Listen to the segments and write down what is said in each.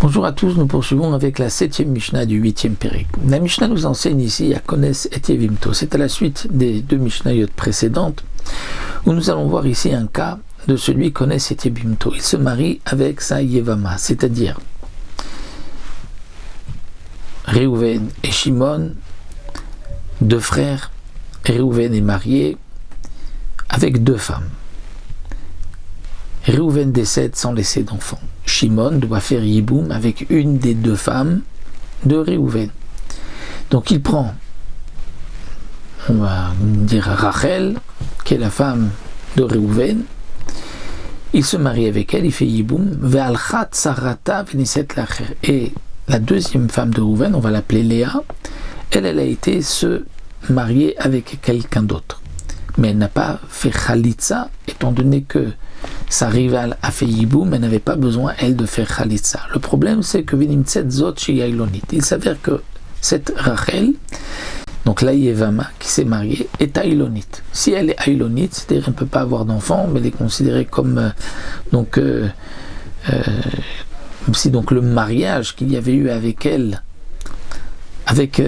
Bonjour à tous, nous poursuivons avec la 7e Mishnah du 8e Pérek. La Mishnah nous enseigne ici à Kones et Yevimto. C'est à la suite des deux Mishnayot précédentes où nous allons voir ici un cas de celui Kones et Yevimto. Il se marie avec sa Yevama, c'est-à-dire Réhouven et Shimon, deux frères. Réhouven est marié avec deux femmes. Réhouven décède sans laisser d'enfant. Shimon doit faire yiboum avec une des deux femmes de Réhouven. Donc il prend, on va dire Rachel, qui est la femme de Réhouven. Il se marie avec elle, il fait yiboum. Ve'alchat sarata v'niset lacher. Et la deuxième femme de Réhouven, on va l'appeler Léa, elle a été se marier avec quelqu'un d'autre. Mais elle n'a pas fait Khalitsa, étant donné que sa rivale a fait Yiboum, elle n'avait pas besoin, elle, de faire Khalitsa. Le problème, c'est que Vinimtset Zot chez Aïlonit. Il s'avère que cette Rachel, donc la Yevama, qui s'est mariée, est Aïlonit. Si elle est Aïlonit, c'est-à-dire qu'elle ne peut pas avoir d'enfant, mais elle est considérée comme si donc le mariage qu'il y avait eu avec elle, avec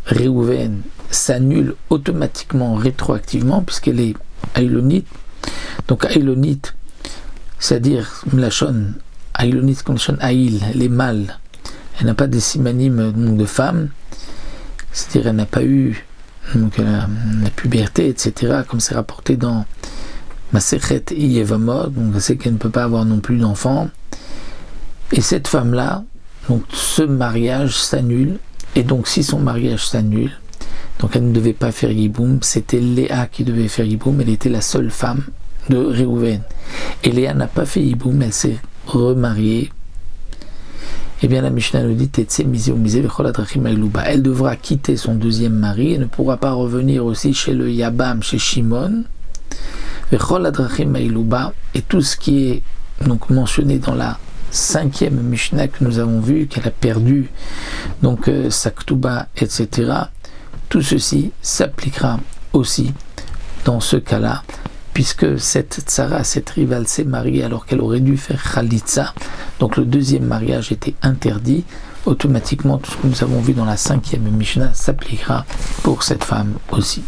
Réhouven, s'annule automatiquement, rétroactivement, puisqu'elle est Aïlonite. Donc Aïlonite, c'est-à-dire Mlachon, Aïlonite comme Mlachon Aïl, elle est mâle. Elle n'a pas de simanim de femme, c'est-à-dire elle n'a pas eu la puberté, etc., comme c'est rapporté dans Masechet Yevamot, donc c'est qu'elle ne peut pas avoir non plus d'enfant. Et cette femme-là, donc ce mariage s'annule, et donc si son mariage s'annule, donc elle ne devait pas faire Yiboum, c'était Léa qui devait faire Yiboum, elle était la seule femme de Réhouven. Et Léa n'a pas fait Yiboum, elle s'est remariée. Eh bien la Mishnah nous dit elle devra quitter son deuxième mari et ne pourra pas revenir aussi chez le Yabam, chez Shimon. Et tout ce qui est donc mentionné dans la 5e Mishnah que nous avons vu, qu'elle a perdu donc sa Ktuba, etc. Tout ceci s'appliquera aussi dans ce cas-là, puisque cette Tzara, cette rivale, s'est mariée alors qu'elle aurait dû faire Khalitsa. Donc le deuxième mariage était interdit. Automatiquement, tout ce que nous avons vu dans la 5e Mishnah s'appliquera pour cette femme aussi.